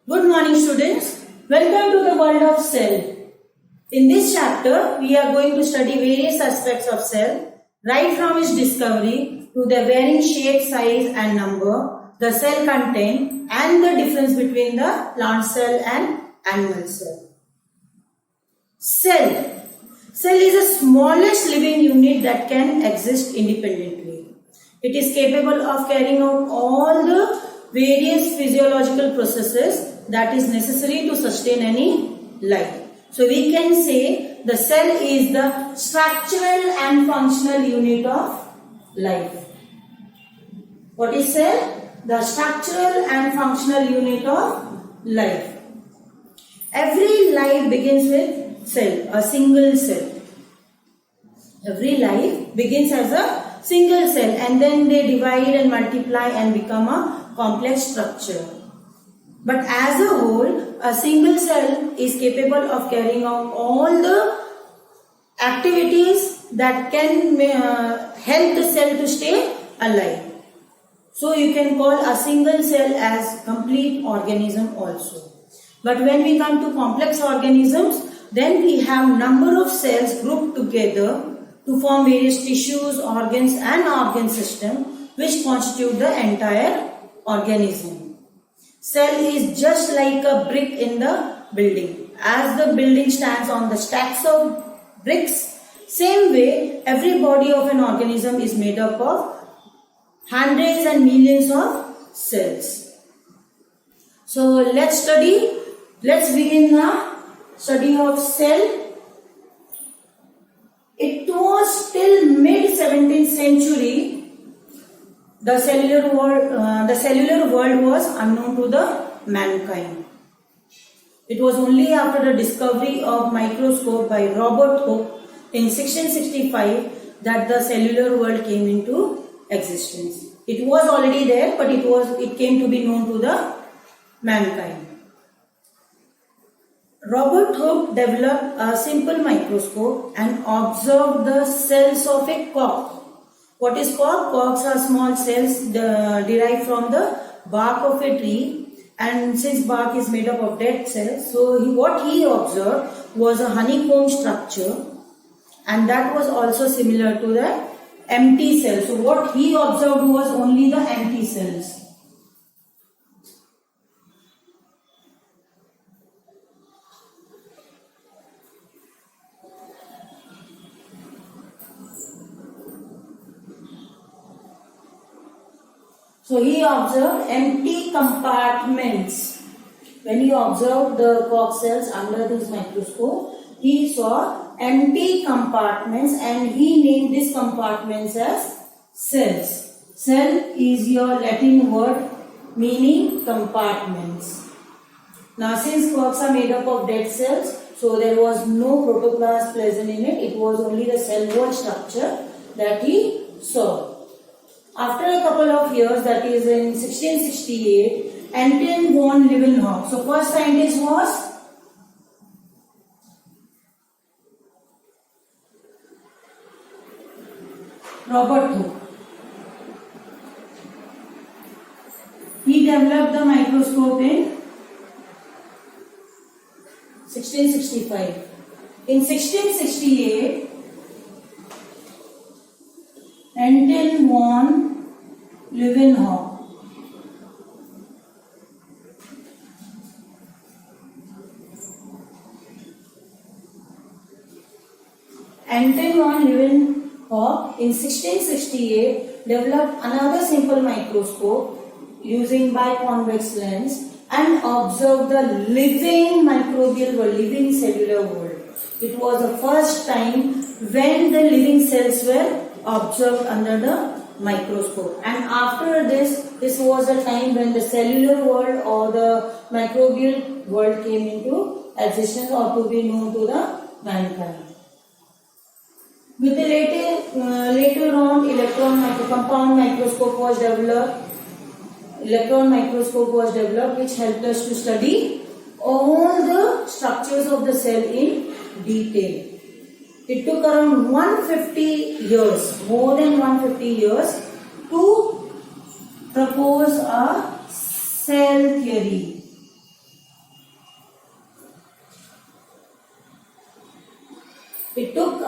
Good morning students. Welcome to the world of cell. In this chapter, we are going to study various aspects of cell, right from its discovery to their varying shape, size and number, the cell content and the difference between the plant cell and animal cell. Cell. Cell is the smallest living unit that can exist independently. It is capable of carrying out all the various physiological processes that is necessary to sustain any life. So we can say the cell is the structural and functional unit of life. What is cell? The structural and functional unit of life. Every life begins with cell, a single cell. Every life begins as a single cell and then they divide and multiply and become a complex structure. But as a whole, a single cell is capable of carrying out all the activities that can help the cell to stay alive. So you can call a single cell as complete organism also. But when we come to complex organisms, then we have number of cells grouped together to form various tissues, organs and organ system which constitute the entire organism. Cell is just like a brick in the building. As the building stands on the stacks of bricks, same way every body of an organism is made up of hundreds and millions of cells. So let's begin the study of cell. It was till mid 17th century the cellular world was unknown to the mankind. It was only after the discovery of microscope by Robert Hooke in 1665 that the cellular world came into existence. It was already there, but it came to be known to the mankind. Robert Hooke developed a simple microscope and observed the cells of a cork. What is cork? Corks are small cells derived from the bark of a tree, and since bark is made up of dead cells, so what he observed was a honeycomb structure, and that was also similar to the empty cells. So what he observed was only the empty cells. So he observed empty compartments. When he observed the cork cells under this microscope, he saw empty compartments and he named these compartments as cells. Cell is your Latin word meaning compartments. Now since corks are made up of dead cells, so there was no protoplasm present in it. It was only the cell wall structure that he saw. After a couple of years, that is in 1668, Anton von Leeuwenhoek. So first scientist was Robert Hooke. He developed the microscope in 1665. In 1668, Anton von Leeuwenhoek in 1668 developed another simple microscope using biconvex lens and observed the living microbial world, living cellular world. It was the first time when the living cells were observed under the microscope, and after this was the time when the cellular world or the microbial world came into existence or to be known to the mankind. With the later on compound microscope was developed. Electron microscope was developed which helped us to study all the structures of the cell in detail. It took around 150 years, more than 150 years to propose a cell theory.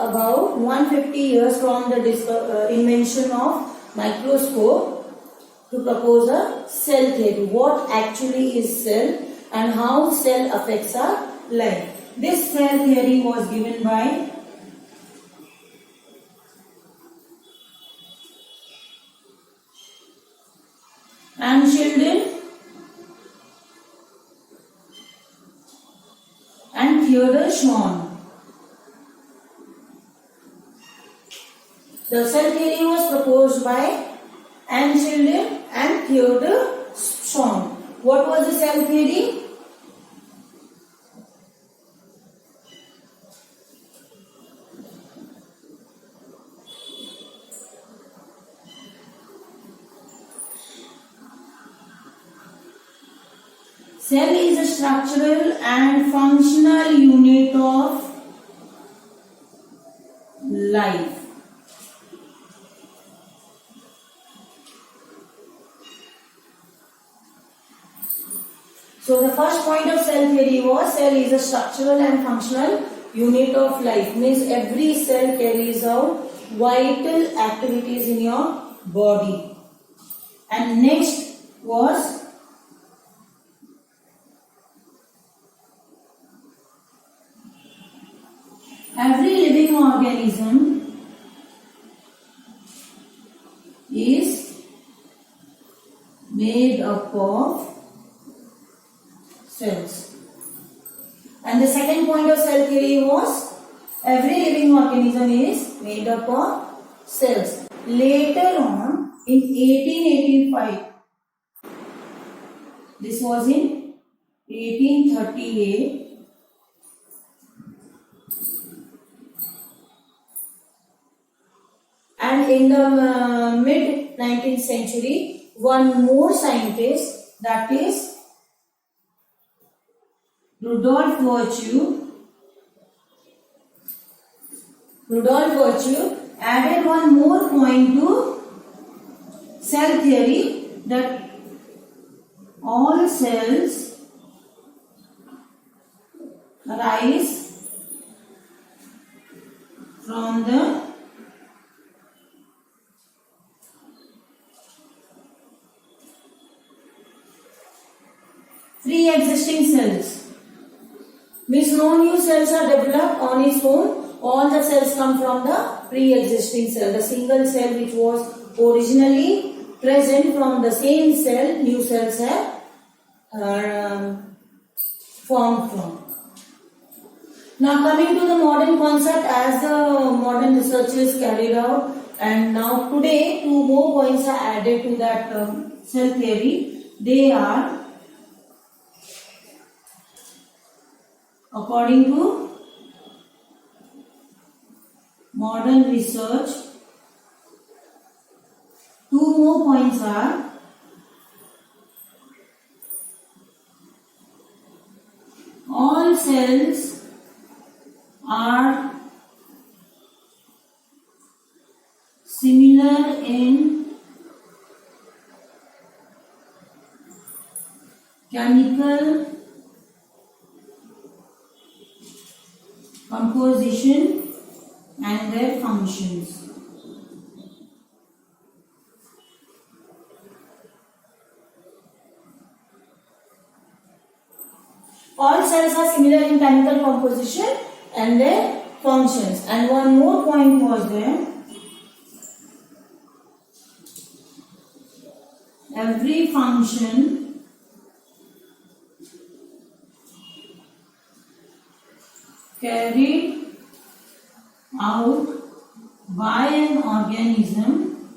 about 150 years from the invention of microscope to propose a cell theory. What actually is cell and how cell affects our life. This cell theory was given by Amschelden and Theodor Schwann. The cell theory was proposed by Amschelden and Theodor Schwann. What was the cell theory? Cell is a structural and functional unit of life. So the first point of cell theory was cell is a structural and functional unit of life. Means every cell carries out vital activities in your body. And next was every living organism is made up of cells. And the second point of cell theory was every living organism is made up of cells. Later on, in 1885, this was in 1838, and in the mid 19th century, one more scientist, that is Rudolf Virchow, added one more point to cell theory, that all cells arise from the pre-existing cells. Means no new cells are developed on its own. All the cells come from the pre-existing cell. The single cell which was originally present, from the same cell, new cells have formed from. Now coming to the modern concept, as the modern research is carried out, and now today two more points are added to that cell theory. They are, according to modern research, two more points are all cells are similar in chemical composition and their functions. All cells are similar in chemical composition and their functions. And one more point was there. Every function carried out by an organism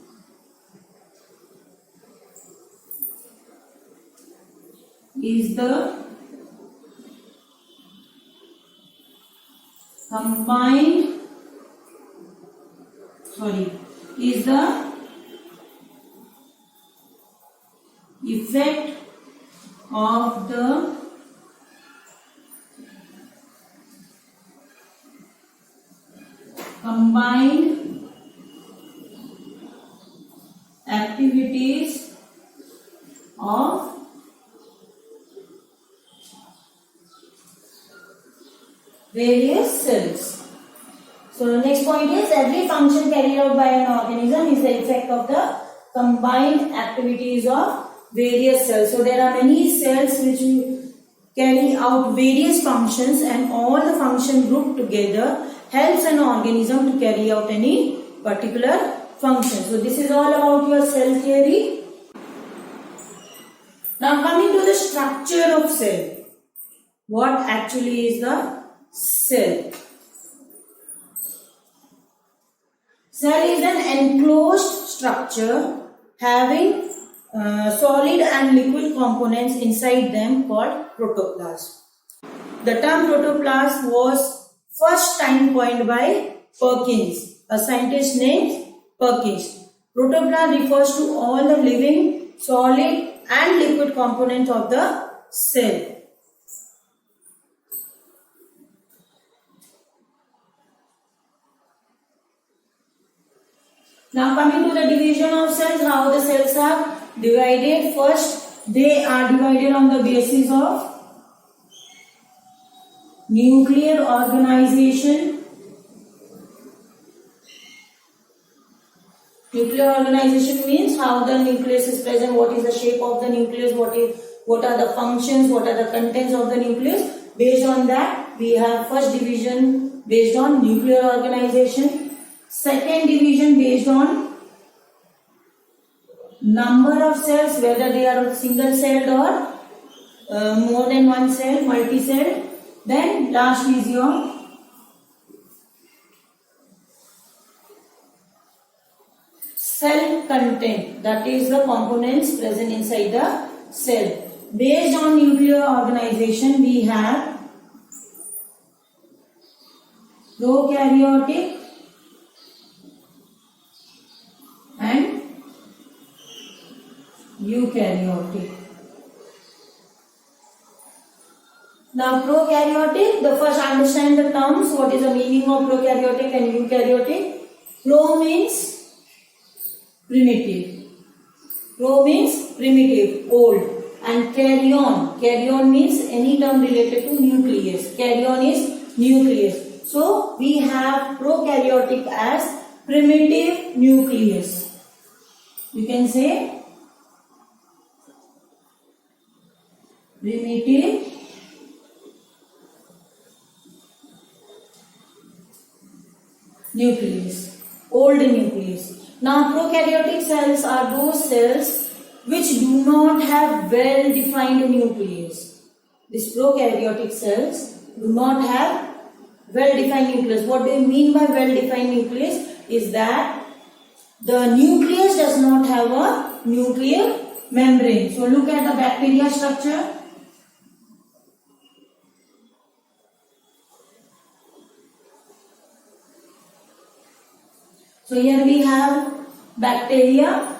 is the effect of the combined activities of various cells. So next point is every function carried out by an organism is the effect of the combined activities of various cells. So there are many cells which carry out various functions, and all the function grouped together helps an organism to carry out any particular function. So this is all about your cell theory. Now coming to the structure of cell. What actually is the cell? Cell is an enclosed structure having solid and liquid components inside them called protoplasm. The term protoplasm was first time coined by Perkins, a scientist named Perkins. Protoplasm refers to all the living, solid and liquid components of the cell. Now coming to the division of cells, how the cells are divided. First, they are divided on the basis of nuclear organization. Nuclear organization means how the nucleus is present, what is the shape of the nucleus, what are the functions, what are the contents of the nucleus. Based on that, we have first division based on nuclear organization. Second division based on number of cells, whether they are single celled or more than one cell, multi-celled. Then last is your cell content, that is the components present inside the cell. Based on nuclear organization, we have prokaryotic and eukaryotic. Now prokaryotic, the first understand the terms, what is the meaning of prokaryotic and eukaryotic. Pro means primitive. Pro means primitive, old. And karyon. Karyon means any term related to nucleus. Karyon is nucleus. So we have prokaryotic as primitive nucleus. You can say primitive nucleus, old nucleus. Now prokaryotic cells are those cells which do not have well-defined nucleus. These prokaryotic cells do not have well-defined nucleus. What do you mean by well-defined nucleus? Is that the nucleus does not have a nuclear membrane. So look at the bacteria structure. So here we have bacteria.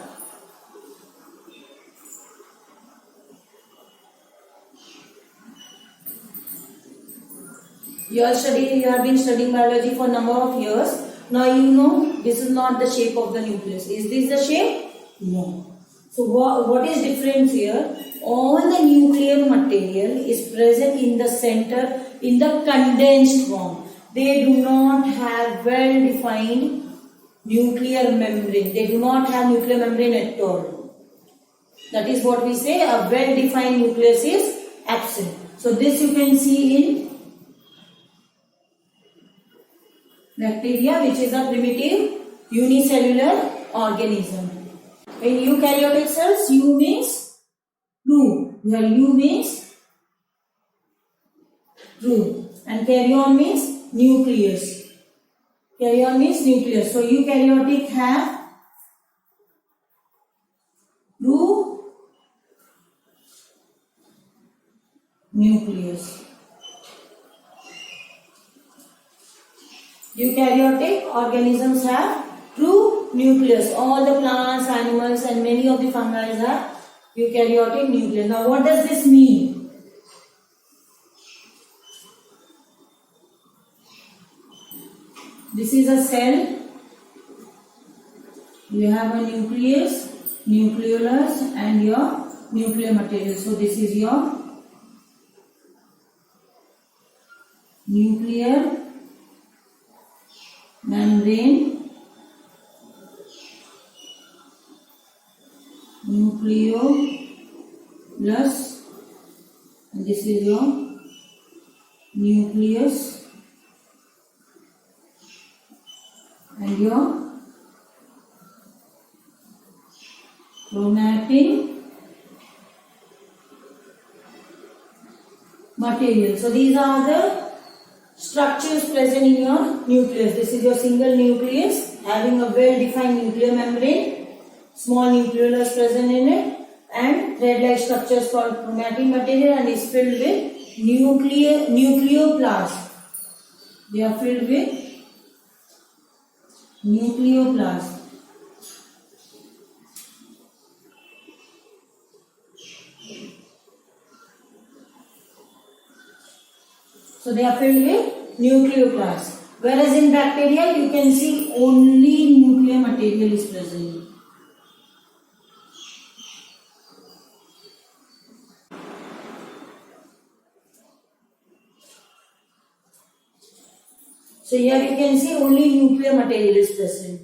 You have been studying biology for a number of years. Now you know this is not the shape of the nucleus. Is this the shape? No. So what is different here? All the nuclear material is present in the center in the condensed form. They do not have well-defined nuclear membrane. They do not have nuclear membrane at all. That is what we say, a well-defined nucleus is absent. So this you can see in bacteria, which is a primitive unicellular organism. In eukaryotic cells, U means true. Here U means true. And karyon means nucleus. Karyon means nucleus. So eukaryotic have true nucleus. Eukaryotic organisms have true nucleus. All the plants, animals and many of the fungi have eukaryotic nucleus. Now what does this mean? This is a cell. You have a nucleus, nucleolus and your nuclear material. So this is your nuclear membrane, nucleolus, and this is your nucleus, and your chromatin material. So these are the structures present in your nucleus. This is your single nucleus having a well-defined nuclear membrane, small nucleolus present in it, and thread-like structures called chromatin material, and is filled with nucleoplast. They are filled with nucleoplast. So they are filled with nucleoplast. Whereas in bacteria, you can see only nuclear material is present. So here you can see only nuclear material is present.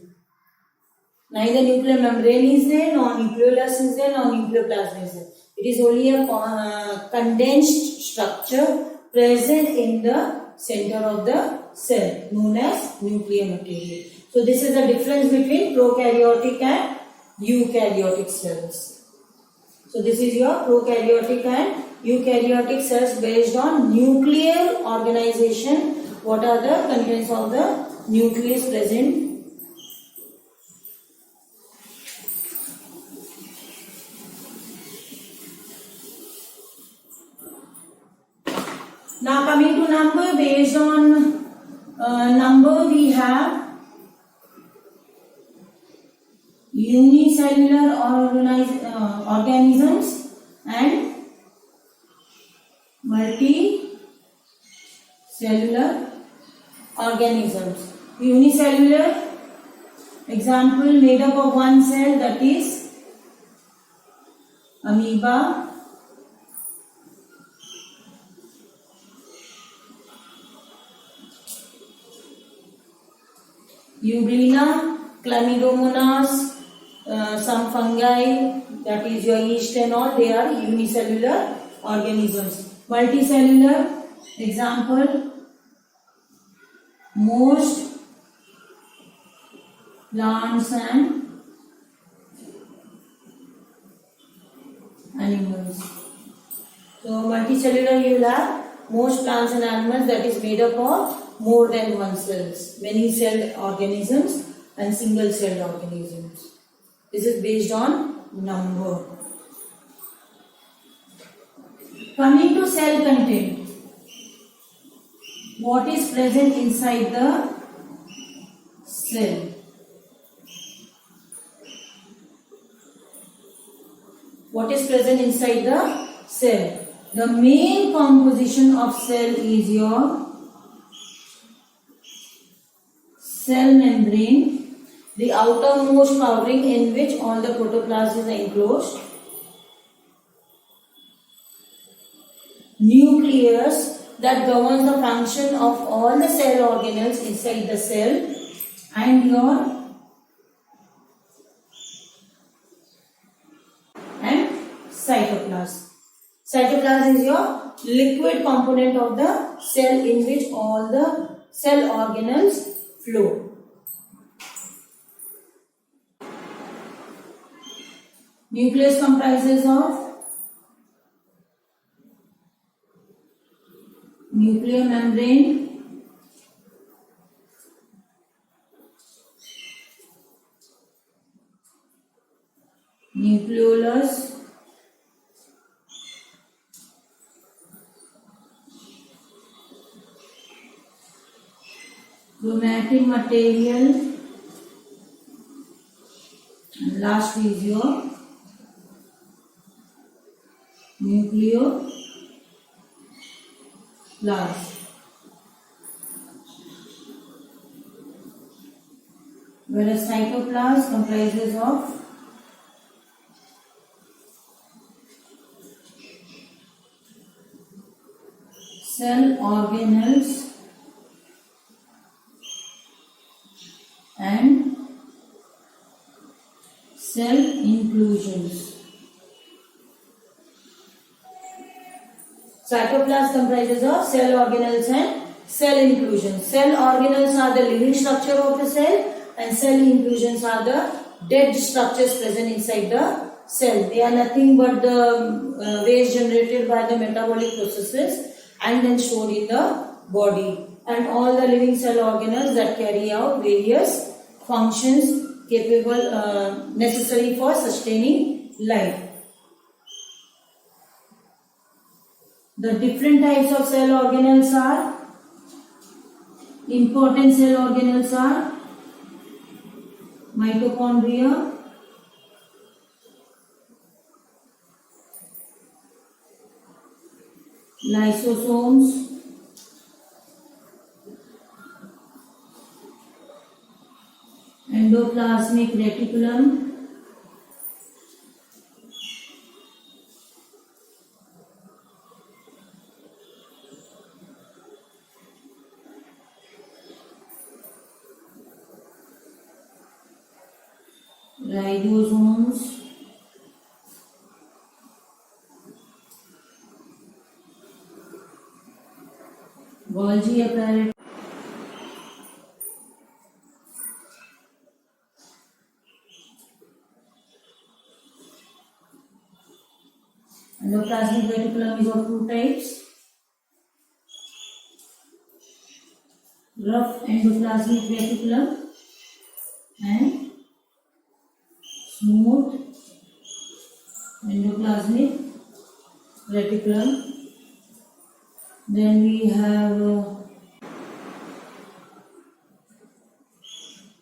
Neither nuclear membrane is there, nor nucleolus is there, nor nucleoplasm is there. It is only a condensed structure present in the center of the cell, known as nuclear material. So this is the difference between prokaryotic and eukaryotic cells. So this is your prokaryotic and eukaryotic cells based on nuclear organization. What are the contents of the nucleus present? Now coming to number, based on number we have unicellular organisms and multicellular organisms. Unicellular, example, made up of one cell, that is amoeba, Euglena, Chlamydomonas, some fungi, that is your yeast and all, they are unicellular organisms. Multicellular, example, most plants and animals. So multicellular, you will have most plants and animals, that is made up of more than one cells, many celled organisms and single celled organisms. This is based on number. Coming to cell content, what is present inside the cell? What is present inside the cell? The main composition of cell is your cell membrane, the outermost covering in which all the protoplasm is enclosed. Nucleus, that governs the function of all the cell organelles inside the cell, and your cytoplasm. Cytoplasm is your liquid component of the cell in which all the cell organelles flow. Nucleus comprises of nuclear membrane, nucleolus, chromatin material, and last is your nucleoplast. Whereas cytoplasm comprises of cell organelles Cytoplasm comprises of cell organelles and cell inclusions. Cell organelles are the living structure of the cell, and cell inclusions are the dead structures present inside the cell. They are nothing but the waste generated by the metabolic processes and then stored in the body. And all the living cell organelles that carry out various functions capable necessary for sustaining life. The different types of cell organelles are, important cell organelles are mitochondria, lysosomes, endoplasmic reticulum, ribosomes, Golgi apparatus, endoplasmic reticulum is of two types, rough endoplasmic reticulum and smooth endoplasmic reticulum. Then we have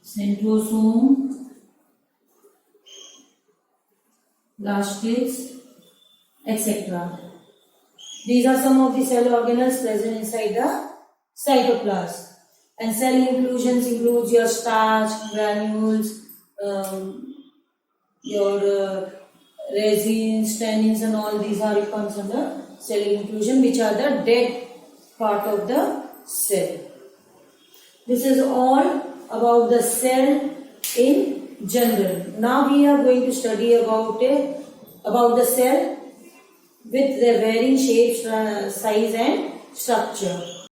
centrosome, blastocysts, etc. These are some of the cell organelles present inside the cytoplasm. And cell inclusions includes your starch, granules, your resins, tannins, and all these are comes under cell inclusion, which are the dead part of the cell. This is all about the cell in general. Now we are going to study about the cell with their varying shapes, size and structure.